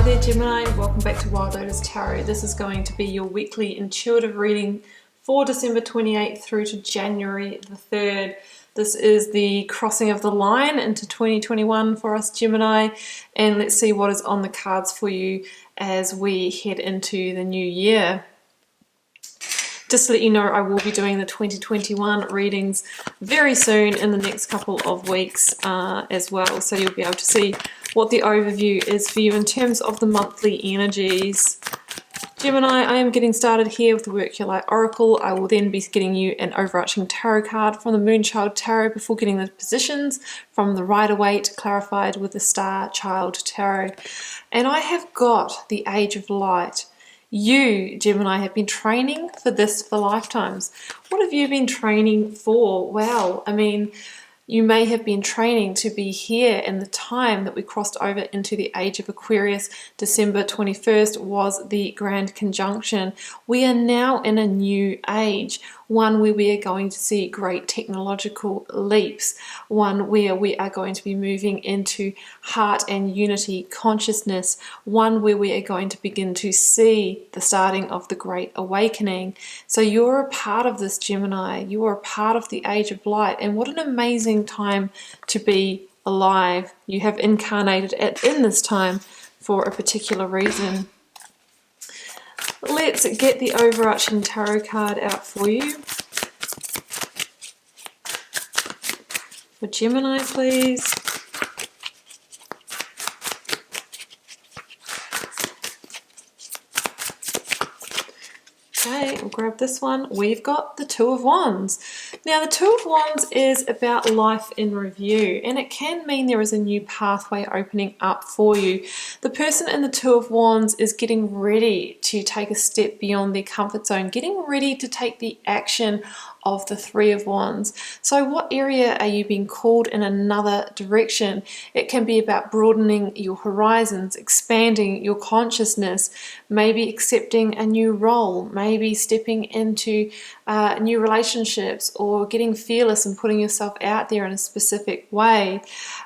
there Gemini, welcome back to Wild Lotus Tarot. This is going to be your weekly intuitive reading for December 28th through to January the 3rd. This is the crossing of the line into 2021 for us Gemini, and let's see what is on the cards for you as we head into the new year. Just to let you know, I will be doing the 2021 readings very soon in the next couple of weeks as well, so you'll be able to see what the overview is for you in terms of the monthly energies. Gemini, I am getting started here with the Work Your Light Oracle. I will then be getting you an overarching tarot card from the Moonchild Tarot before getting the positions from the Rider-Waite clarified with the Star Child Tarot. And I have got the Age of Light. You, Gemini, have been training for this for lifetimes. What have you been training for? Well, I mean, you may have been training to be here in the time that we crossed over into the age of Aquarius. December 21st was the Grand Conjunction. We are now in a new age, one where we are going to see great technological leaps, one where we are going to be moving into heart and unity consciousness, one where we are going to begin to see the starting of the Great Awakening. So you're a part of this, Gemini. You are a part of the Age of Light, and what an amazing time to be alive. You have incarnated in this time for a particular reason. Let's get the overarching tarot card out for you. For Gemini, please. Okay, we'll grab this one. We've got the Two of Wands. Now, the Two of Wands is about life in review, and it can mean there is a new pathway opening up for you. The person in the Two of Wands is getting ready to take a step beyond their comfort zone, getting ready to take the action of the Three of Wands. So what area are you being called in another direction? It can be about broadening your horizons, expanding your consciousness, maybe accepting a new role, maybe stepping into new relationships, or getting fearless and putting yourself out there in a specific way.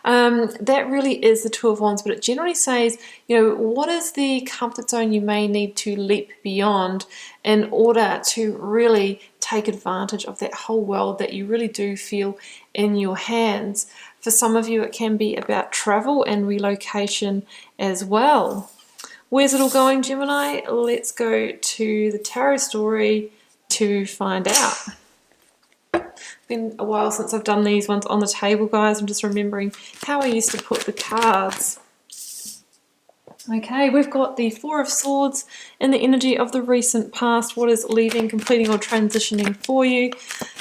That really is the Two of Wands, but it generally says, you know, what is the comfort zone you may need to leap beyond in order to really take advantage of that whole world that you really do feel in your hands. For some of you, it can be about travel and relocation as well. Where's it all going, Gemini? Let's go to the tarot story to find out. Been a while since I've done these ones on the table, guys. I'm just remembering how I used to put the cards. Okay, we've got the Four of Swords in the energy of the recent past. What is leaving, completing, or transitioning for you?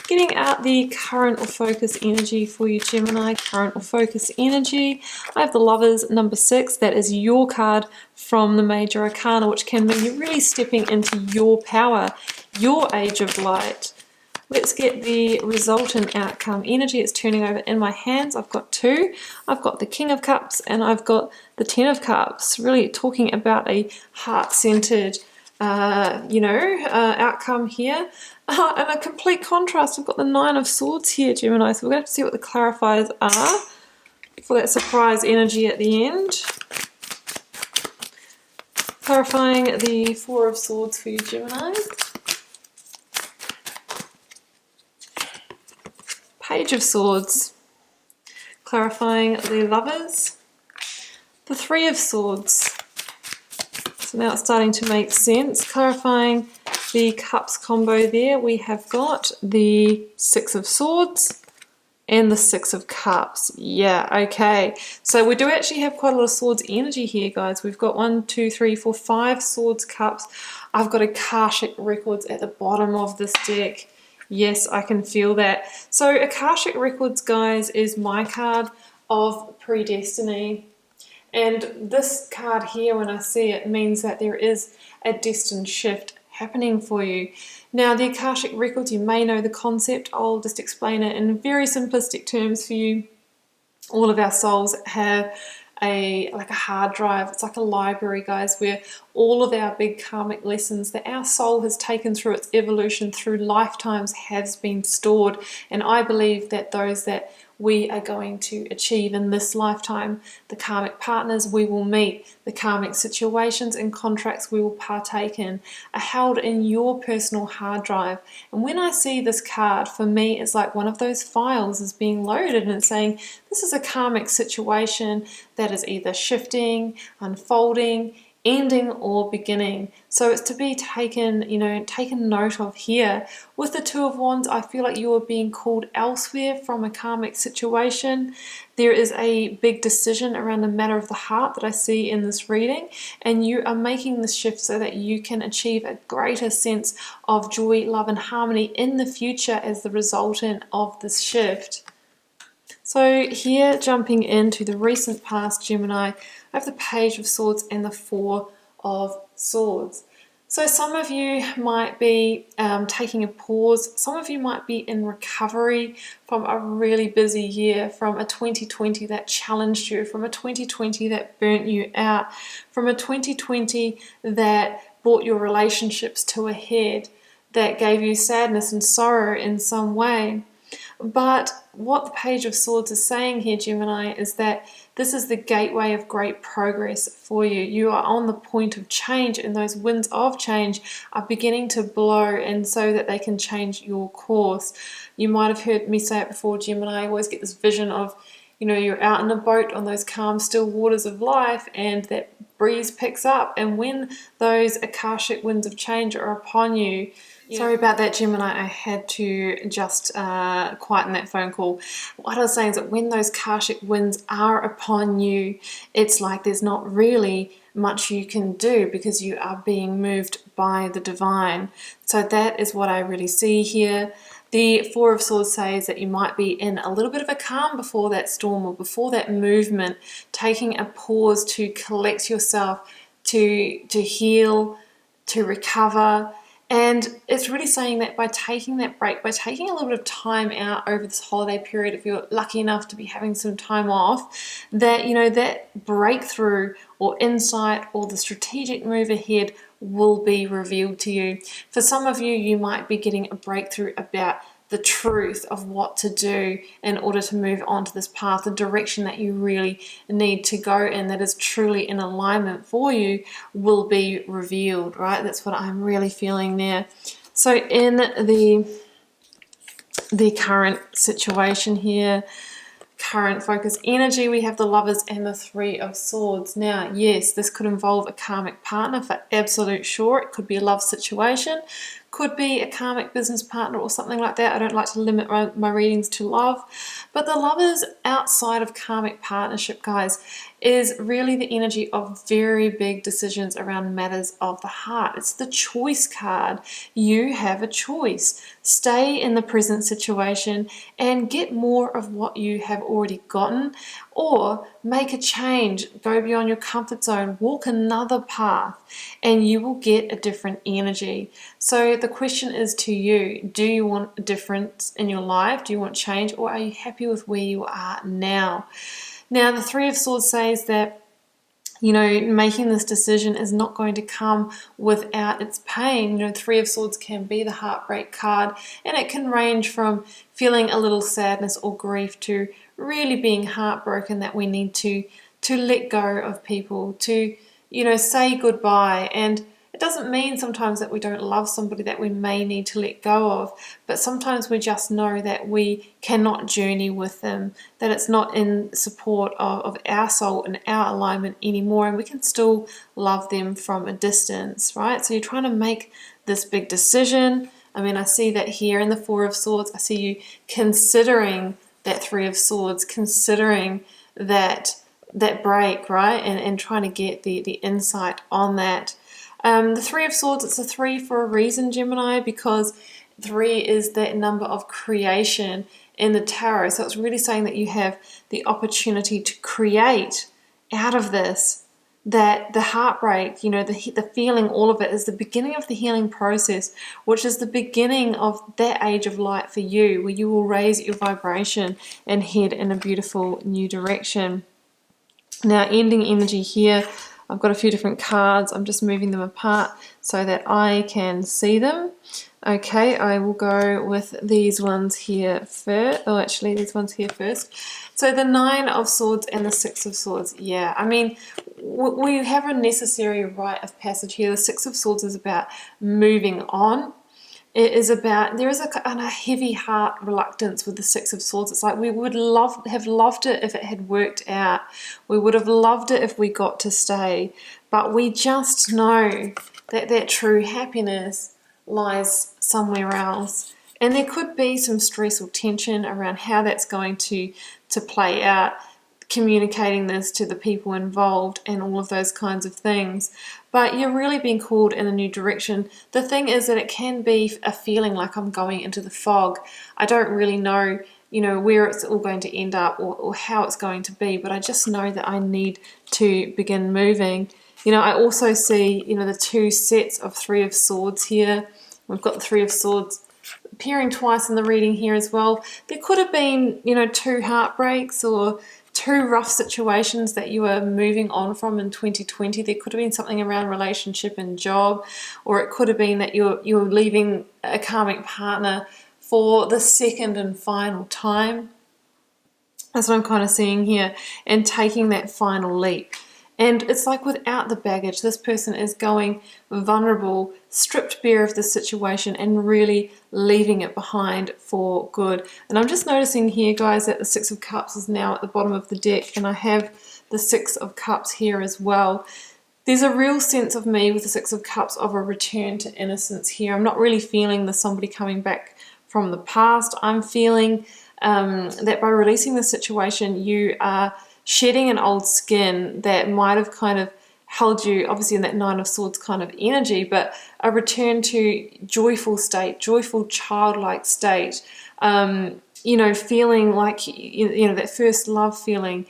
Getting out the current or focus energy for you, Gemini. Current or focus energy. I have the Lovers, number 6. That is your card from the Major Arcana, which can mean you're really stepping into your power, your Age of Light. Let's get the resultant outcome energy. It's turning over in my hands. I've got two. I've got the King of Cups and I've got the Ten of Cups. Really talking about a heart-centered, outcome here. And a complete contrast. I've got the Nine of Swords here, Gemini. So we're going to have to see what the clarifiers are for that surprise energy at the end. Clarifying the Four of Swords for you, Gemini. Page of Swords, clarifying the Lovers, the Three of Swords, so now it's starting to make sense, clarifying the Cups combo there. We have got the Six of Swords and the Six of Cups. Yeah, okay, so we do actually have quite a lot of Swords energy here, guys. We've got 1, 2, 3, 4, 5 Swords Cups. I've got AKASHIC records at the bottom of this deck. Yes, I can feel that. So AKASHIC Records, guys, is my card of predestiny. And this card here, when I see it, means that there is a destined shift happening for you. Now, the AKASHIC Records, you may know the concept. I'll just explain it in very simplistic terms for you. All of our souls have like a hard drive. It's like a library, guys, where all of our big karmic lessons that our soul has taken through its evolution through lifetimes has been stored. And I believe that those that we are going to achieve in this lifetime. The karmic partners we will meet, the karmic situations and contracts we will partake in are held in your personal hard drive. And when I see this card, for me, it's like one of those files is being loaded and it's saying, this is a karmic situation that is either shifting, unfolding, ending or beginning. So it's to be taken, taken note of here. With the Two of Wands, I feel like you are being called elsewhere from a karmic situation. There is a big decision around the matter of the heart that I see in this reading, and you are making this shift so that you can achieve a greater sense of joy, love and harmony in the future as the resultant of this shift. So here, jumping into the recent past, Gemini, I have the Page of Swords and the Four of Swords. So some of you might be taking a pause. Some of you might be in recovery from a really busy year, from a 2020 that challenged you, from a 2020 that burnt you out, from a 2020 that brought your relationships to a head, that gave you sadness and sorrow in some way. But what the Page of Swords is saying here, Gemini, is that this is the gateway of great progress for you. You are on the point of change, and those winds of change are beginning to blow, and so that they can change your course. You might have heard me say it before, Gemini. I always get this vision of, you're out in a boat on those calm, still waters of life, and that breeze picks up. And when those Akashic winds of change are upon you, sorry about that, Gemini. I had to just quieten that phone call. What I was saying is that when those Akashic winds are upon you, it's like there's not really much you can do because you are being moved by the divine. So that is what I really see here. The Four of Swords says that you might be in a little bit of a calm before that storm or before that movement, taking a pause to collect yourself, to heal, to recover. And it's really saying that by taking that break, by taking a little bit of time out over this holiday period, if you're lucky enough to be having some time off, that, that breakthrough or insight or the strategic move ahead will be revealed to you. For some of you, you might be getting a breakthrough about the truth of what to do in order to move on to this path, the direction that you really need to go in that is truly in alignment for you will be revealed, right? That's what I'm really feeling there. So in the current situation here, current focus energy, we have the Lovers and the Three of Swords. Now, yes, this could involve a karmic partner for absolute sure. It could be a love situation, could be a karmic business partner or something like that. I don't like to limit my readings to love. But the Lovers outside of karmic partnership, guys, is really the energy of very big decisions around matters of the heart. It's the choice card. You have a choice. Stay in the present situation and get more of what you have already gotten, or make a change, go beyond your comfort zone, walk another path, and you will get a different energy. So the question is to you, do you want a difference in your life? Do you want change, or are you happy with where you are now? Now, the Three of Swords says that, making this decision is not going to come without its pain. Three of Swords can be the heartbreak card, and it can range from feeling a little sadness or grief to really being heartbroken that we need to let go of people, to, say goodbye. And it doesn't mean sometimes that we don't love somebody that we may need to let go of, but sometimes we just know that we cannot journey with them, that it's not in support of our soul and our alignment anymore, and we can still love them from a distance, right? So you're trying to make this big decision. I mean, I see that here in the Four of Swords. I see you considering that Three of Swords, considering that break, right? And trying to get the insight on that. The Three of Swords, it's a 3 for a reason, Gemini, because 3 is that number of creation in the tarot. So it's really saying that you have the opportunity to create out of this, that the heartbreak, the feeling, all of it is the beginning of the healing process, which is the beginning of that age of light for you, where you will raise your vibration and head in a beautiful new direction. Now, ending energy here, I've got a few different cards. I'm just moving them apart so that I can see them. Okay, I will go with these ones here first. Oh, actually, these ones here first. So the Nine of Swords and the Six of Swords. Yeah, I mean, we have a necessary rite of passage here. The Six of Swords is about moving on. It is about, there is a heavy heart reluctance with the Six of Swords. It's like we would have loved it if it had worked out. We would have loved it if we got to stay. But we just know that that true happiness lies somewhere else. And there could be some stress or tension around how that's going to play out, communicating this to the people involved and all of those kinds of things. But you're really being called in a new direction. The thing is that it can be a feeling like I'm going into the fog. I don't really know, where it's all going to end up or how it's going to be, but I just know that I need to begin moving. I also see, the two sets of Three of Swords here. We've got the Three of Swords appearing twice in the reading here as well. There could have been, two heartbreaks or two rough situations that you were moving on from in 2020. There could have been something around relationship and job, or it could have been that you're leaving a karmic partner for the second and final time. That's what I'm kind of seeing here, and taking that final leap. And it's like without the baggage, this person is going vulnerable, stripped bare of the situation and really leaving it behind for good. And I'm just noticing here, guys, that the Six of Cups is now at the bottom of the deck, and I have the Six of Cups here as well. There's a real sense of me with the Six of Cups of a return to innocence here. I'm not really feeling there's somebody coming back from the past. I'm feeling that by releasing the situation, you are shedding an old skin that might have kind of held you, obviously in that Nine of Swords kind of energy, but a return to joyful state, joyful childlike state, feeling like, that first love feeling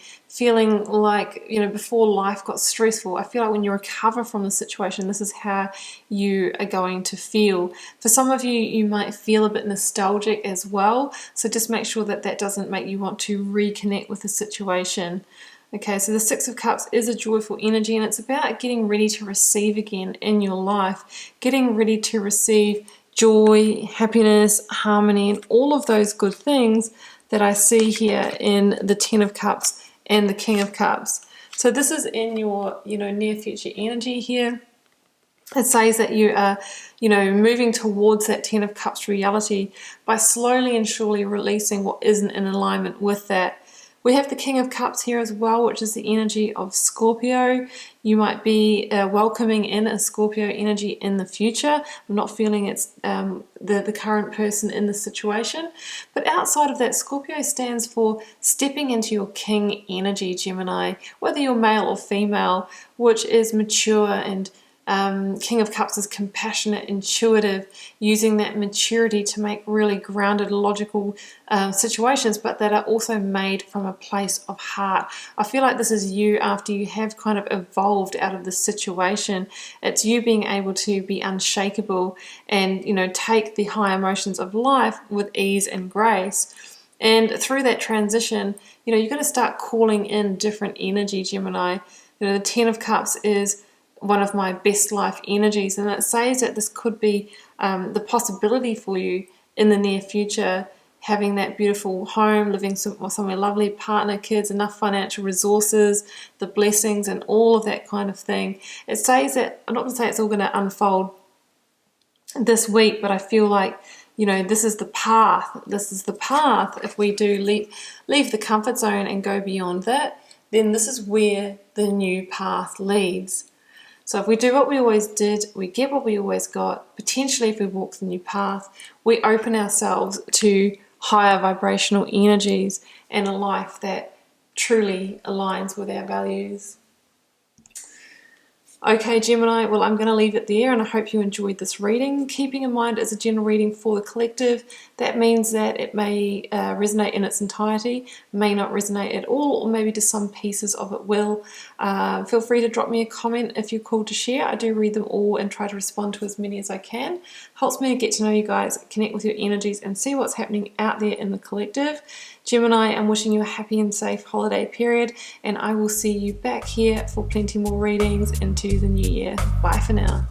like, before life got stressful. I feel like when you recover from the situation, this is how you are going to feel. For some of you, you might feel a bit nostalgic as well. So just make sure that that doesn't make you want to reconnect with the situation. Okay, so the Six of Cups is a joyful energy, and it's about getting ready to receive again in your life, getting ready to receive joy, happiness, harmony, and all of those good things that I see here in the Ten of Cups and the King of Cups. So this is in your, near future energy here. It says that you are, moving towards that Ten of Cups reality by slowly and surely releasing what isn't in alignment with that. We have the King of Cups here as well, which is the energy of Scorpio. You might be welcoming in a Scorpio energy in the future. I'm not feeling it's the current person in the situation. But outside of that, Scorpio stands for stepping into your King energy, Gemini, whether you're male or female, which is mature, and King of Cups is compassionate, intuitive, using that maturity to make really grounded, logical situations, but that are also made from a place of heart. I feel like this is you after you have kind of evolved out of the situation. It's you being able to be unshakable and, take the high emotions of life with ease and grace. And through that transition, you're going to start calling in different energy, Gemini. The Ten of Cups is one of my best life energies, and it says that this could be the possibility for you in the near future, having that beautiful home, living somewhere lovely, partner, kids, enough financial resources, the blessings and all of that kind of thing. It says that, I'm not going to say it's all going to unfold this week, but I feel like, this is the path. This is the path. If we do leave the comfort zone and go beyond that, then this is where the new path leads. So if we do what we always did, we get what we always got. Potentially, if we walk the new path, we open ourselves to higher vibrational energies and a life that truly aligns with our values. Okay, Gemini, well, I'm going to leave it there, and I hope you enjoyed this reading. Keeping in mind it's a general reading for the collective, that means that it may resonate in its entirety, may not resonate at all, or maybe just some pieces of it will. Feel free to drop me a comment if you're called to share. I do read them all and try to respond to as many as I can. Helps me to get to know you guys, connect with your energies, and see what's happening out there in the collective. Gemini, I'm wishing you a happy and safe holiday period, and I will see you back here for plenty more readings into the new year. Bye for now.